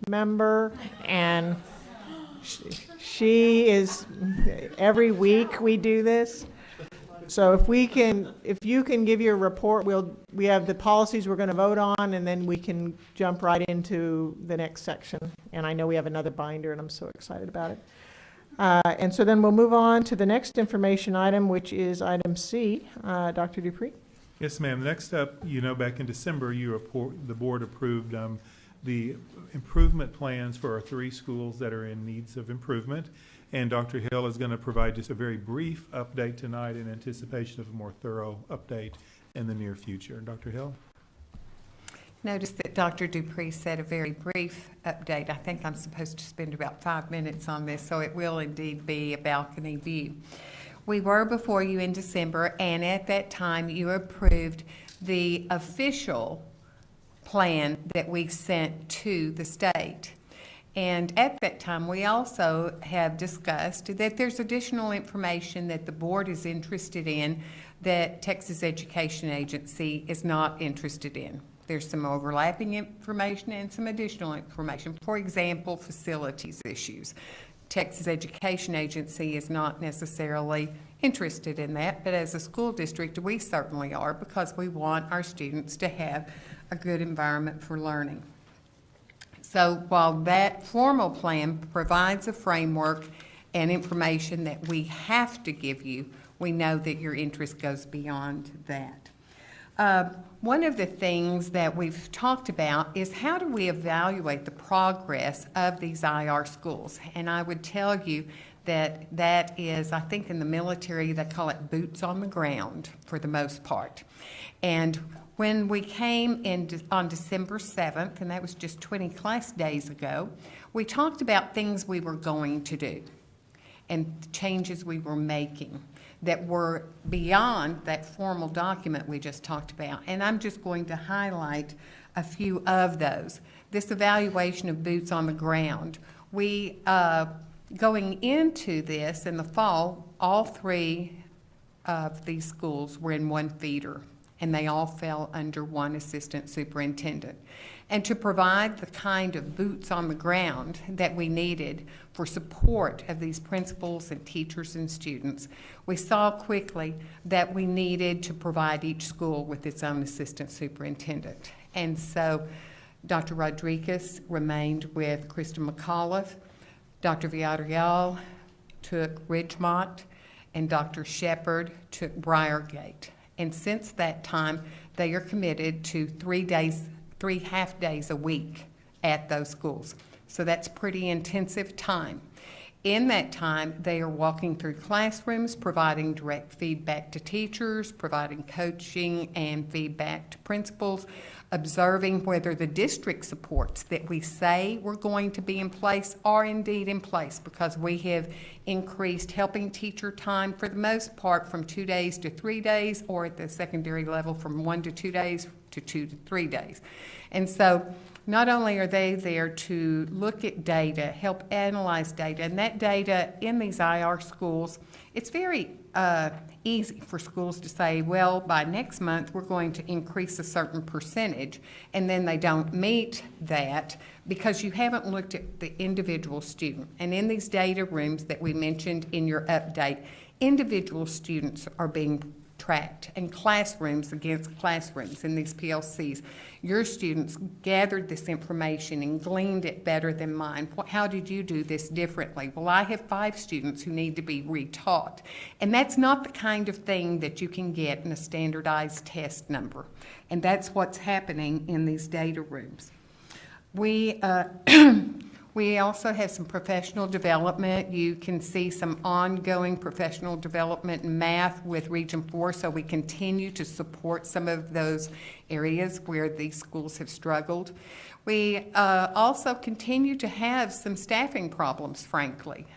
member, and she is, every week we do this. So if you can give your report, we have the policies we're going to vote on, and then we can jump right into the next section. And I know we have another binder, and I'm so excited about it. And so then we'll move on to the next information item, which is item C. Dr. Dupree? Yes, ma'am. Next up, back in December, the board approved the improvement plans for our 3 schools that are in needs of improvement. And Dr. Hill is going to provide just a very brief update tonight in anticipation of a more thorough update in the near future. Dr. Hill? Notice that Dr. Dupree said a very brief update. I think I'm supposed to spend about 5 minutes on this, so it will indeed be a balcony view. We were before you in December, and at that time you approved the official plan that we sent to the state. And at that time, we also have discussed that there's additional information that the board is interested in that Texas Education Agency is not interested in. There's some overlapping information and some additional information. For example, facilities issues. Texas Education Agency is not necessarily interested in that, but as a school district, we certainly are, because we want our students to have a good environment for learning. So while that formal plan provides a framework and information that we have to give you, we know that your interest goes beyond that. One of the things that we've talked about is how do we evaluate the progress of these IR schools? And I would tell you that that is, I think in the military, they call it boots on the ground for the most part. And when we came in on December 7th, and that was just 20 class days ago, we talked about things we were going to do and changes we were making that were beyond that formal document we just talked about. And I'm just going to highlight a few of those. This evaluation of boots on the ground. We, going into this in the fall, all 3 of these schools were in one feeder, and they all fell under one assistant superintendent. And to provide the kind of boots on the ground that we needed for support of these principals and teachers and students, we saw quickly that we needed to provide each school with its own assistant superintendent. And so Dr. Rodriguez remained with Krista McAuliffe, Dr. Villarreal took Ridgemont, and Dr. Shepard took Briargate. And since that time, they are committed to 3 half days a week at those schools. So that's pretty intensive time. In that time, they are walking through classrooms, providing direct feedback to teachers, providing coaching and feedback to principals, observing whether the district supports that we say we're going to be in place are indeed in place, because we have increased helping teacher time for the most part from 2 days to 3 days, or at the secondary level from 1 to 2 days to 2 to 3 days. And so not only are they there to look at data, help analyze data, and that data in these IR schools, it's very easy for schools to say, well, by next month we're going to increase a certain percentage, and then they don't meet that because you haven't looked at the individual student. And in these data rooms that we mentioned in your update, individual students are being tracked, and classrooms against classrooms in these PLCs. Your students gathered this information and gleaned it better than mine. How did you do this differently? Well, I have 5 students who need to be retaught. And that's not the kind of thing that you can get in a standardized test number. And that's what's happening in these data rooms. We also have some professional development. You can see some ongoing professional development in math with Region 4, so we continue to support some of those areas where these schools have struggled. We also continue to have some staffing problems, frankly,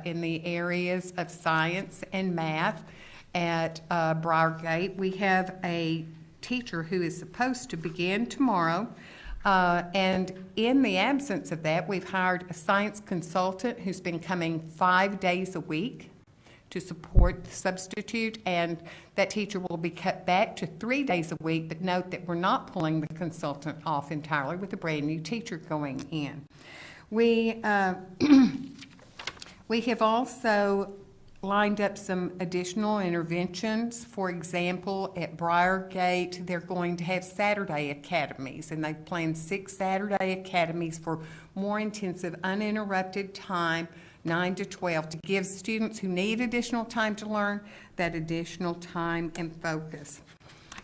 in the areas of science and math at Briargate. We have a teacher who is supposed to begin tomorrow. And in the absence of that, we've hired a science consultant who's been coming 5 days a week to support the substitute, and that teacher will be cut back to 3 days a week, but note that we're not pulling the consultant off entirely with a brand-new teacher going in. We have also lined up some additional interventions. For example, at Briargate, they're going to have Saturday academies, and they've planned 6 Saturday academies for more intensive, uninterrupted time, 9 to 12, to give students who need additional time to learn that additional time and focus.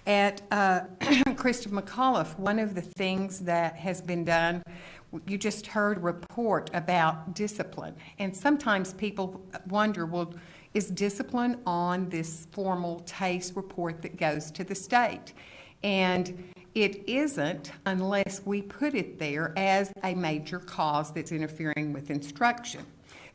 At Christa McAuliffe, one of the things that has been done, you just heard a report about discipline, and sometimes people wonder, well, is discipline on this formal TASE report that goes to the state? And it isn't unless we put it there as a major cause that's interfering with instruction.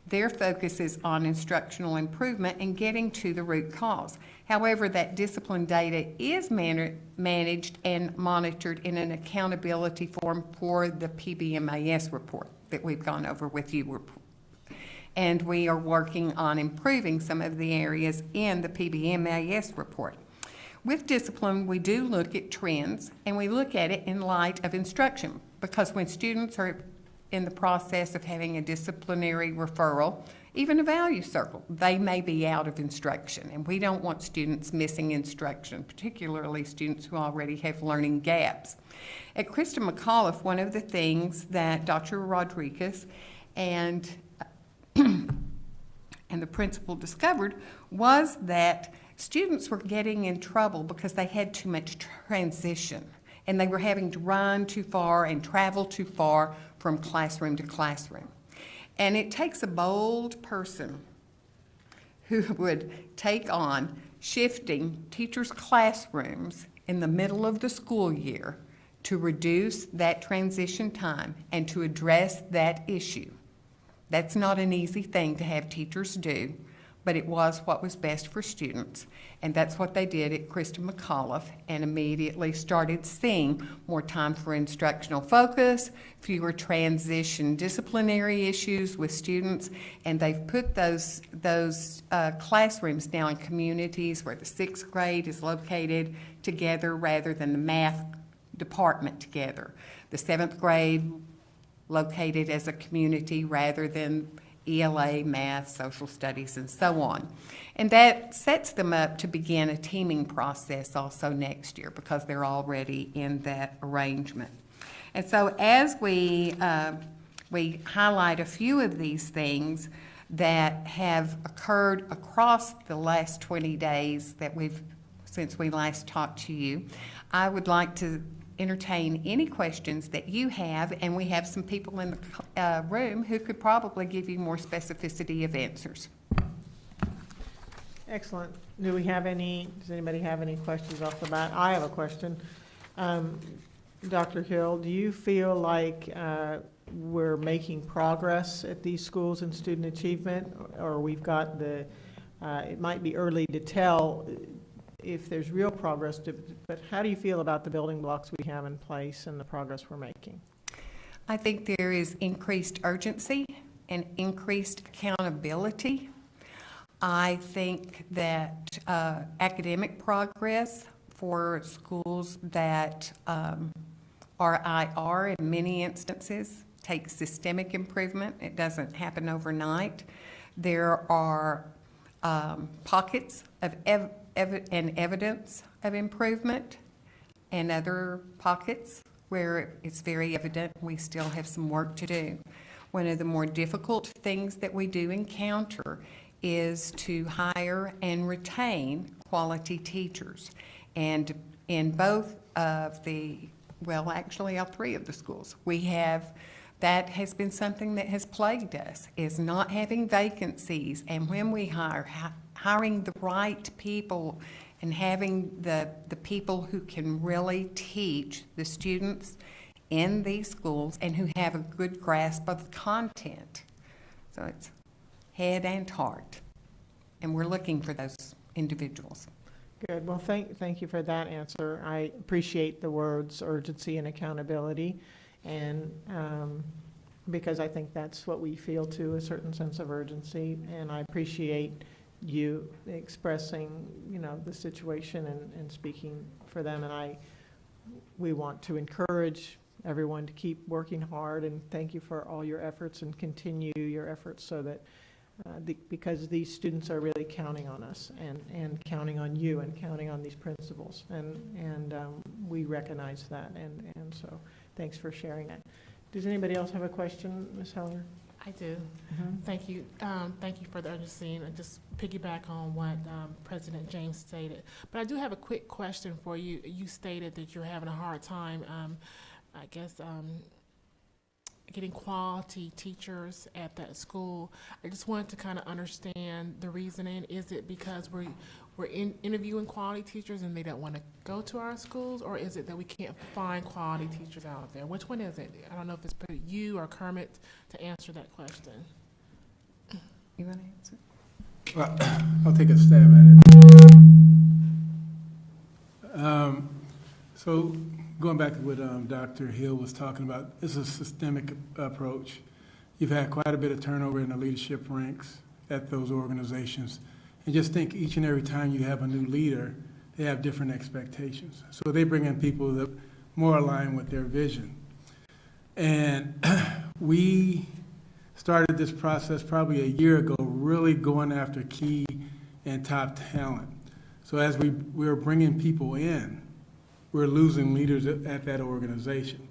Their focus is on instructional improvement and getting to the root cause. However, that discipline data is managed and monitored in an accountability form for the PBMAS report that we've gone over with you. And we are working on improving some of the areas in the PBMAS report. With discipline, we do look at trends, and we look at it in light of instruction, because when students are in the process of having a disciplinary referral, even a value circle, they may be out of instruction, and we don't want students missing instruction, particularly students who already have learning gaps. At Christa McAuliffe, one of the things that Dr. Rodriguez and the principal discovered was that students were getting in trouble because they had too much transition, and they were having to run too far and travel too far from classroom to classroom. And it takes a bold person who would take on shifting teachers' classrooms in the middle of the school year to reduce that transition time and to address that issue. That's not an easy thing to have teachers do, but it was what was best for students. And that's what they did at Christa McAuliffe, and immediately started seeing more time for instructional focus, fewer transition disciplinary issues with students, and they've put those classrooms now in communities where the 6th grade is located together rather than the math department together. The 7th grade located as a community rather than ELA, math, social studies, and so on. And that sets them up to begin a teaming process also next year, because they're already in that arrangement. And so as we highlight a few of these things that have occurred across the last 20 days since we last talked to you, I would like to entertain any questions that you have, and we have some people in the room who could probably give you more specificity of answers. Excellent. Does anybody have any questions off the bat? I have a question. Dr. Hill, do you feel like we're making progress at these schools in student achievement, or we've got it might be early to tell if there's real progress, but how do you feel about the building blocks we have in place and the progress we're making? I think there is increased urgency and increased accountability. I think that academic progress for schools that are IR in many instances takes systemic improvement. It doesn't happen overnight. There are pockets of evidence of improvement, and other pockets where it's very evident we still have some work to do. One of the more difficult things that we do encounter is to hire and retain quality teachers. And in both of actually all 3 of the schools, that has been something that has plagued us, is not having vacancies, and when we hiring the right people and having the people who can really teach the students in these schools and who have a good grasp of the content. So it's head and heart, and we're looking for those individuals. Good. Well, thank you for that answer. I appreciate the words urgency and accountability, and because I think that's what we feel too, a certain sense of urgency, and I appreciate you expressing, the situation and speaking for them. And we want to encourage everyone to keep working hard, and thank you for all your efforts and continue your efforts so that, because these students are really counting on us and counting on you and counting on these principals. And we recognize that. And so thanks for sharing that. Does anybody else have a question, Ms. Heller? I do. Thank you. Thank you for the understanding. And just piggyback on what President James stated. But I do have a quick question for you. You stated that you're having a hard time, getting quality teachers at that school. I just wanted to kind of understand the reasoning. Is it because we're interviewing quality teachers and they don't want to go to our schools, or is it that we can't find quality teachers out there? Which one is it? I don't know if it's you or Kermit to answer that question. You want to answer? Well, I'll take a stab at it. So going back to what Dr. Hill was talking about, it's a systemic approach. You've had quite a bit of turnover in the leadership ranks at those organizations. And just think each and every time you have a new leader, they have different expectations. So they bring in people that more align with their vision. And we started this process probably a year ago, really going after key and top talent. So as we're bringing people in, we're losing leaders at that organization.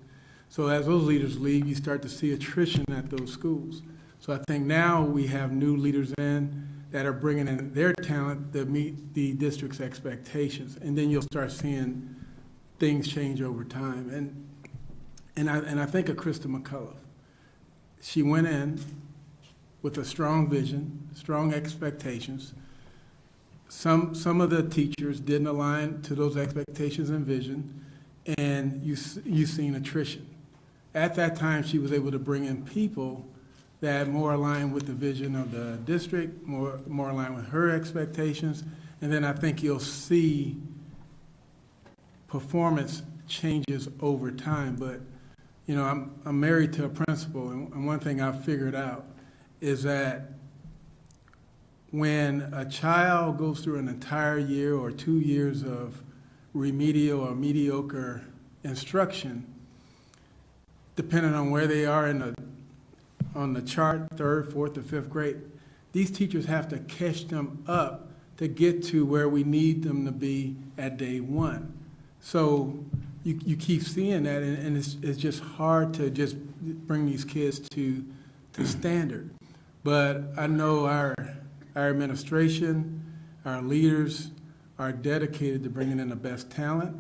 So as those leaders leave, you start to see attrition at those schools. So I think now we have new leaders in that are bringing in their talent that meet the district's expectations. And then you'll start seeing things change over time. And I think of Krista McCullough. She went in with a strong vision, strong expectations. Some of the teachers didn't align to those expectations and vision, and you've seen attrition. At that time, she was able to bring in people that more align with the vision of the district, more align with her expectations, and then I think you'll see performance changes over time. But I'm married to a principal, and one thing I've figured out is that when a child goes through an entire year or 2 years of remedial or mediocre instruction, depending on where they are on the chart, 3rd, 4th, or 5th grade, these teachers have to catch them up to get to where we need them to be at day 1. So you keep seeing that, and it's just hard to just bring these kids to standard. But I know our administration, our leaders are dedicated to bringing in the best talent,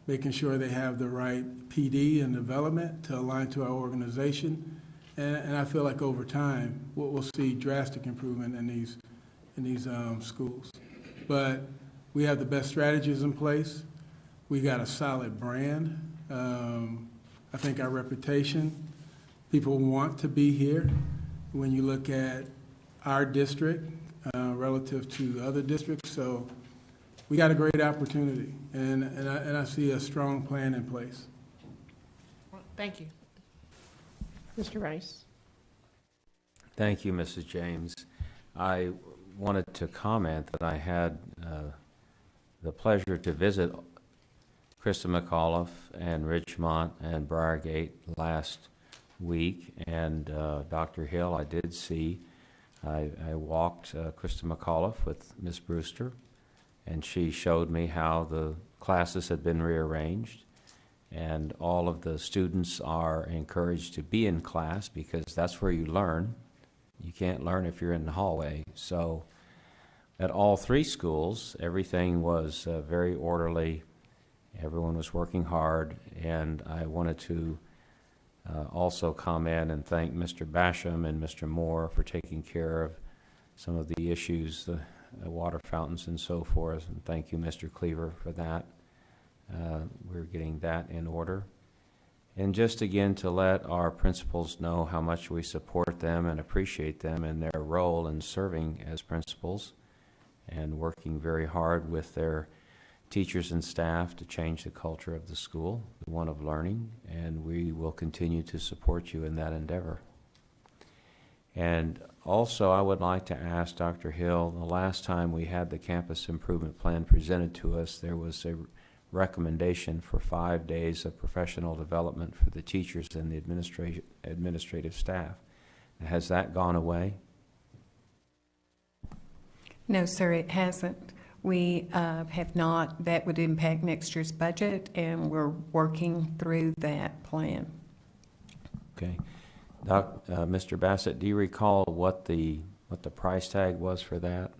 making sure they have the right PD and development to align to our organization. And I feel like over time, we'll see drastic improvement in these schools. But we have the best strategies in place. We got a solid brand. I think our reputation, people want to be here. When you look at our district relative to other districts, so we got a great opportunity, and I see a strong plan in place. Thank you. Mr. Rice? Thank you, Mrs. James. I wanted to comment that I had the pleasure to visit Krista McAuliffe and Ridgemont and Briargate last week, and Dr. Hill I did see. I walked Krista McAuliffe with Miss Brewster, and she showed me how the classes had been rearranged, and all of the students are encouraged to be in class because that's where you learn. You can't learn if you're in the hallway. So at all 3 schools, everything was very orderly. Everyone was working hard, and I wanted to also comment and thank Mr. Basham and Mr. Moore for taking care of some of the issues, the water fountains and so forth, and thank you, Mr. Cleaver, for that. We're getting that in order. And just again to let our principals know how much we support them and appreciate them in their role in serving as principals and working very hard with their teachers and staff to change the culture of the school, the one of learning, and we will continue to support you in that endeavor. And also, I would like to ask Dr. Hill, the last time we had the campus improvement plan presented to us, there was a recommendation for 5 days of professional development for the teachers and the administrative staff. Has that gone away? No, sir, it hasn't. We have not. That would impact next year's budget, and we're working through that plan. Okay. Mr. Bassett, do you recall what the price tag was for that?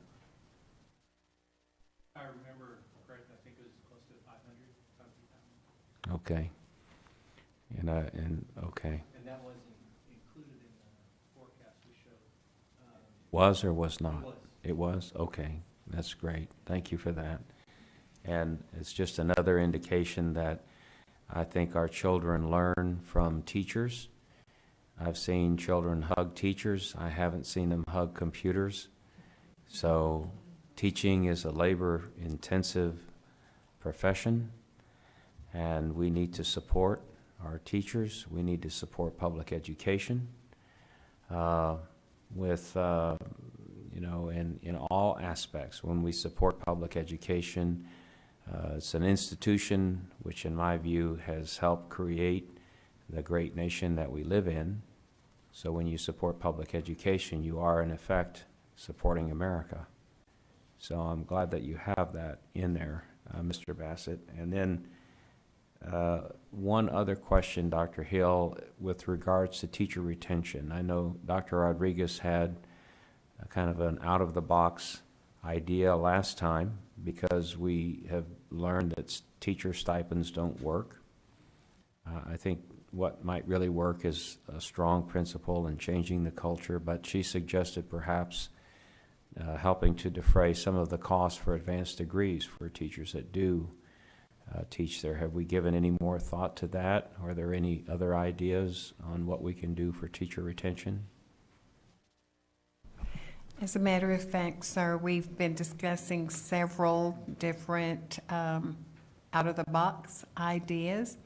I remember correctly, I think it was close to 500. Okay. Okay. And that wasn't included in the forecast we showed. Was or was not? It was. It was? Okay. That's great. Thank you for that. And it's just another indication that I think our children learn from teachers. I've seen children hug teachers. I haven't seen them hug computers. So teaching is a labor-intensive profession, and we need to support our teachers. We need to support public education in all aspects. When we support public education, it's an institution which, in my view, has helped create the great nation that we live in. So when you support public education, you are, in effect, supporting America. So I'm glad that you have that in there, Mr. Bassett. And then one other question, Dr. Hill, with regards to teacher retention. I know Dr. Rodriguez had a kind of an out-of-the-box idea last time because we have learned that teacher stipends don't work. I think what might really work is a strong principle in changing the culture, but she suggested perhaps helping to defray some of the costs for advanced degrees for teachers that do teach there. Have we given any more thought to that? Are there any other ideas on what we can do for teacher retention? As a matter of fact, sir, we've been discussing several different out-of-the-box ideas.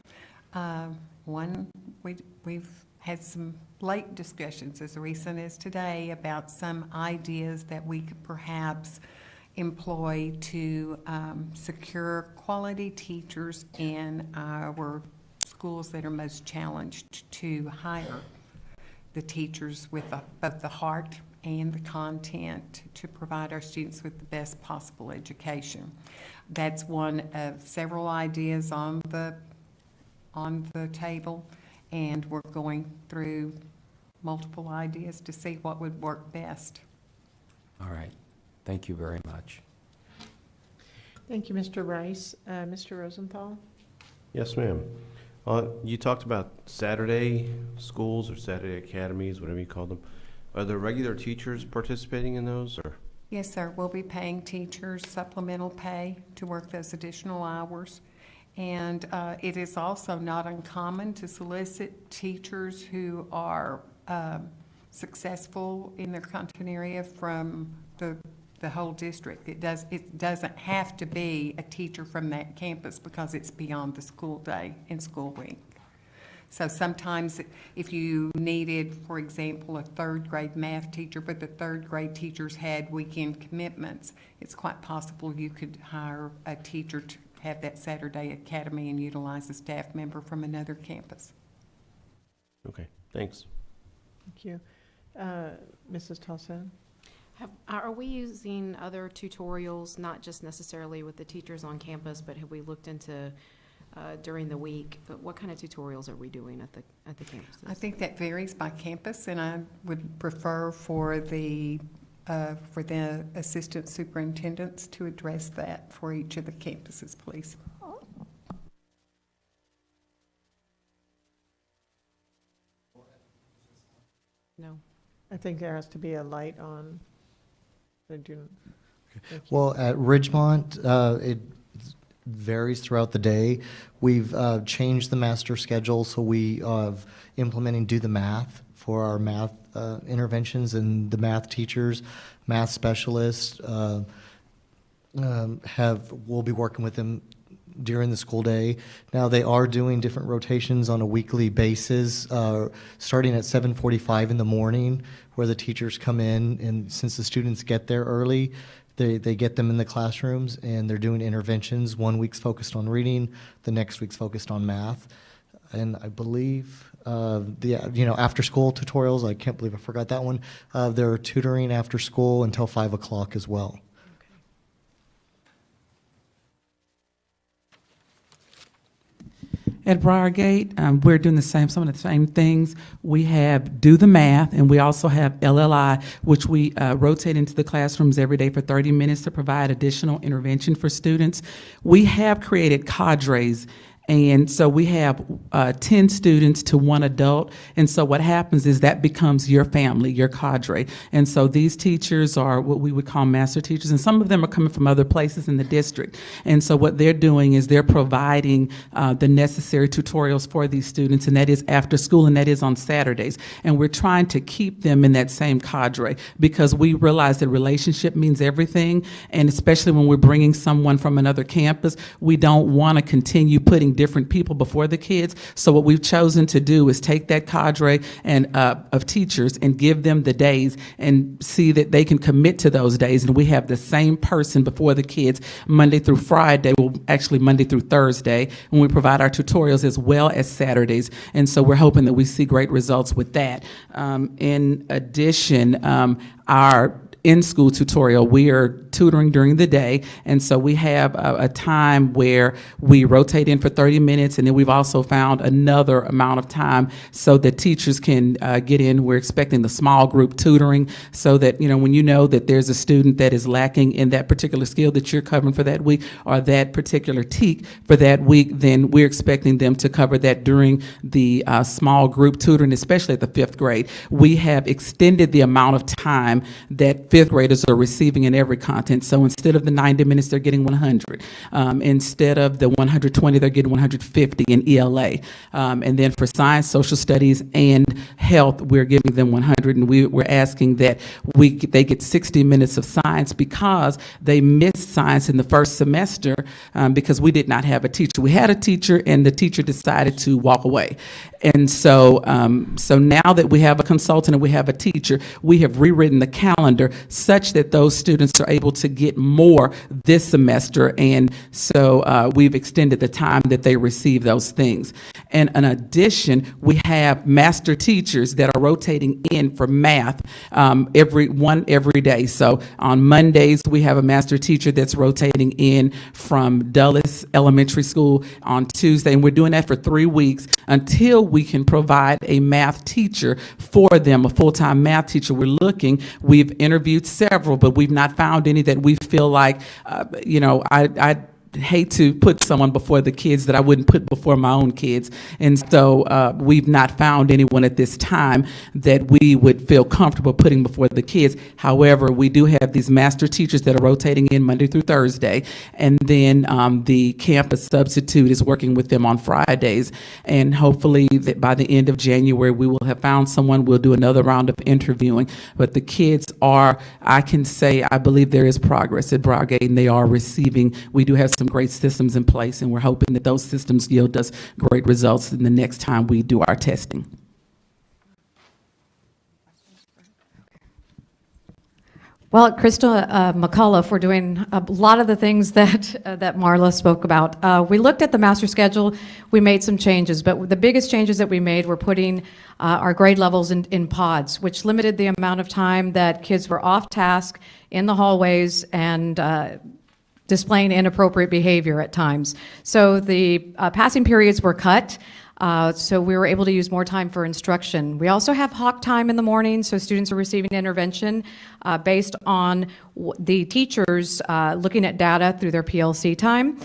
We've had some late discussions as recent as today about some ideas that we could perhaps employ to secure quality teachers in our schools that are most challenged to hire the teachers with both the heart and the content to provide our students with the best possible education. That's one of several ideas on the table, and we're going through multiple ideas to see what would work best. All right. Thank you very much. Thank you, Mr. Rice. Mr. Rosenthal? Yes, ma'am. You talked about Saturday schools or Saturday academies, whatever you call them. Are there regular teachers participating in those, or? Yes, sir. We'll be paying teachers supplemental pay to work those additional hours. And it is also not uncommon to solicit teachers who are successful in their content area from the whole district. It doesn't have to be a teacher from that campus because it's beyond the school day and school week. So sometimes if you needed, for example, a third grade math teacher, but the third grade teachers had weekend commitments, it's quite possible you could hire a teacher to have that Saturday academy and utilize a staff member from another campus. Okay, thanks. Thank you. Mrs. Towson? Are we using other tutorials, not just necessarily with the teachers on campus, but have we looked into during the week? What kind of tutorials are we doing at the campuses? I think that varies by campus, and I would prefer for the assistant superintendents to address that for each of the campuses, please. No. I think there has to be a light on. Thank you. Well, at Ridgemont, it varies throughout the day. We've changed the master schedule, so we have implementing Do the Math for our math interventions, and the math teachers, math specialists we'll be working with them during the school day. Now, they are doing different rotations on a weekly basis, starting at 7:45 in the morning, where the teachers come in, and since the students get there early, they get them in the classrooms, and they're doing interventions. 1 week's focused on reading, the next week's focused on math. And I believe after school tutorials, I can't believe I forgot that one. They're tutoring after school until 5 o'clock as well. At Briargate, we're doing some of the same things. We have Do the Math, and we also have LLI, which we rotate into the classrooms every day for 30 minutes to provide additional intervention for students. We have created cadres. And so we have 10 students to 1 adult. And so what happens is that becomes your family, your cadre. And so these teachers are what we would call master teachers. And some of them are coming from other places in the district. And so what they're doing is they're providing the necessary tutorials for these students. And that is after school, and that is on Saturdays. And we're trying to keep them in that same cadre because we realize that relationship means everything. And especially when we're bringing someone from another campus, we don't want to continue putting different people before the kids. So what we've chosen to do is take that cadre and of teachers and give them the days and see that they can commit to those days. And we have the same person before the kids Monday through Friday, well, actually Monday through Thursday, when we provide our tutorials as well as Saturdays. And so we're hoping that we see great results with that. In addition, our in-school tutorial, we are tutoring during the day, and so we have a time where we rotate in for 30 minutes, and then we've also found another amount of time so that teachers can get in. We're expecting the small group tutoring so that, when you know that there's a student that is lacking in that particular skill that you're covering for that week or that particular TEK for that week, then we're expecting them to cover that during the small group tutoring, especially at the 5th grade. We have extended the amount of time that 5th graders are receiving in every content. So instead of the 90 minutes, they're getting 100. Instead of the 120, they're getting 150 in ELA. And then for science, social studies, and health, we're giving them 100. And we're asking that they get 60 minutes of science because they missed science in the first semester because we did not have a teacher. We had a teacher, and the teacher decided to walk away. And so now that we have a consultant and we have a teacher, we have rewritten the calendar such that those students are able to get more this semester. And so we've extended the time that they receive those things. And in addition, we have master teachers that are rotating in for math every day. So on Mondays, we have a master teacher that's rotating in from Dulles Elementary School on Tuesday. And we're doing that for 3 weeks until we can provide a math teacher for them, a full-time math teacher. We've interviewed several, but we've not found any that we feel like, I hate to put someone before the kids that I wouldn't put before my own kids. And so we've not found anyone at this time that we would feel comfortable putting before the kids. However, we do have these master teachers that are rotating in Monday through Thursday. And then the campus substitute is working with them on Fridays. And hopefully that by the end of January, we will have found someone. We'll do another round of interviewing. But the kids I can say, I believe there is progress at Briargate, and they are receiving. We do have some great systems in place, and we're hoping that those systems yield us great results in the next time we do our testing. Well, at Crystal McAuliffe, we're doing a lot of the things that Marla spoke about. We looked at the master schedule. We made some changes, but the biggest changes that we made were putting our grade levels in pods, which limited the amount of time that kids were off task in the hallways and displaying inappropriate behavior at times. So the passing periods were cut. So we were able to use more time for instruction. We also have hawk time in the morning, so students are receiving intervention based on the teachers looking at data through their PLC time,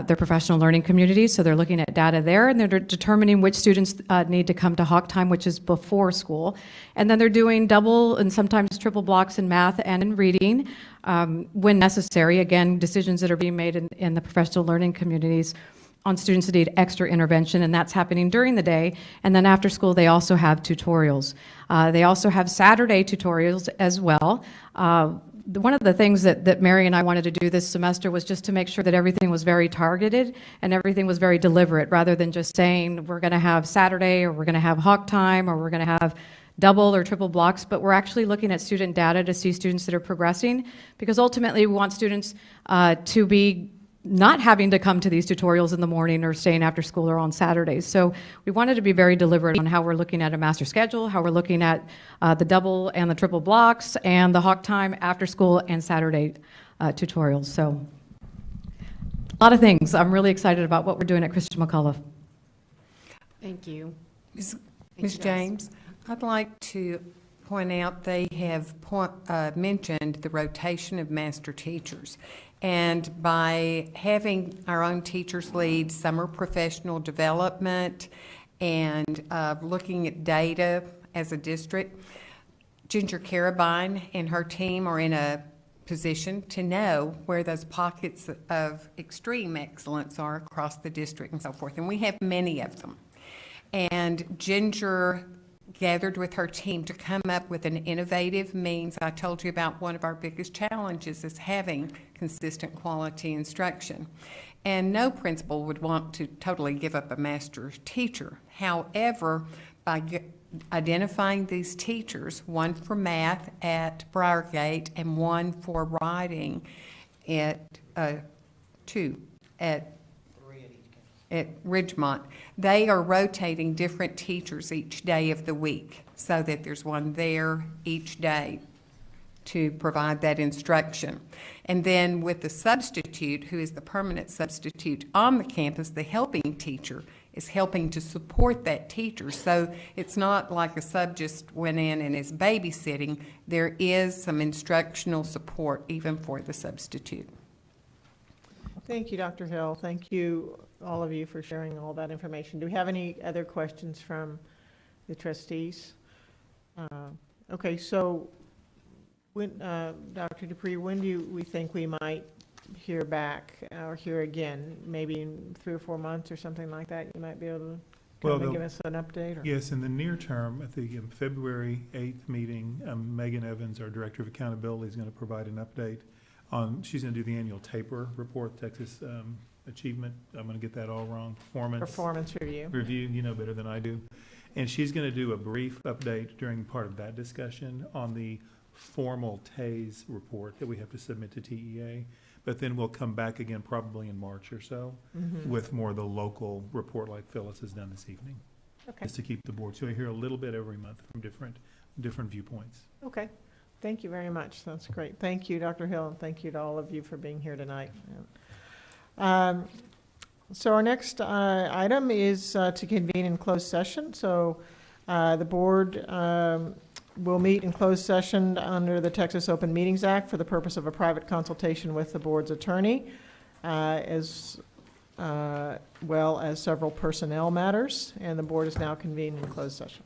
their professional learning communities, so they're looking at data there, and they're determining which students need to come to hawk time, which is before school. And then they're doing double and sometimes triple blocks in math and in reading when necessary. Again, decisions that are being made in the professional learning communities on students that need extra intervention, and that's happening during the day. And then after school, they also have tutorials. They also have Saturday tutorials as well, one of the things that Mary and I wanted to do this semester was just to make sure that everything was very targeted and everything was very deliberate, rather than just saying we're going to have Saturday or we're going to have hawk time or we're going to have double or triple blocks, but we're actually looking at student data to see students that are progressing, because ultimately we want students to be not having to come to these tutorials in the morning or staying after school or on Saturdays. So we wanted to be very deliberate on how we're looking at a master schedule, how we're looking at the double and the triple blocks, and the hawk time after school and Saturday tutorials. So a lot of things. I'm really excited about what we're doing at Christian McAuliffe. Thank you. Ms. Thank you, guys. James, I'd like to point out they have mentioned the rotation of master teachers. And by having our own teachers lead summer professional development and looking at data as a district, Ginger Carabine and her team are in a position to know where those pockets of extreme excellence are across the district and so forth. And we have many of them. And Ginger gathered with her team to come up with an innovative means. I told you about one of our biggest challenges is having consistent quality instruction. And no principal would want to totally give up a master teacher. However, by identifying these teachers, one for math at Briargate and one for writing at Ridgemont, they are rotating different teachers each day of the week so that there's one there each day to provide that instruction. And then with the substitute, who is the permanent substitute on the campus, the helping teacher is helping to support that teacher. So it's not like a sub just went in and is babysitting. There is some instructional support even for the substitute. Thank you, Dr. Hill. Thank you, all of you, for sharing all that information. Do we have any other questions from the trustees? Okay, so when, Dr. Dupree, when do we think we might hear back or hear again? Maybe in 3 or 4 months or something like that? You might be able to come and give us an update? Or? Yes, in the near term, at the February 8th meeting, Megan Evans, our Director of Accountability, is going to provide an update on, she's going to do the annual TAPER report, Texas Achievement, I'm going to get that all wrong, Performance review. You know better than I do. And she's going to do a brief update during part of that discussion on the formal TASE report that we have to submit to TEA. But then we'll come back again probably in March or so with more of the local report like Phyllis has done this evening. Okay. Just to keep the board. So I hear a little bit every month from different viewpoints. Okay. Thank you very much. That's great. Thank you, Dr. Hill, and thank you to all of you for being here tonight. So our next item is to convene in closed session. So the board will meet in closed session under the Texas Open Meetings Act for the purpose of a private consultation with the board's attorney, as well as several personnel matters, and the board is now convened in closed session.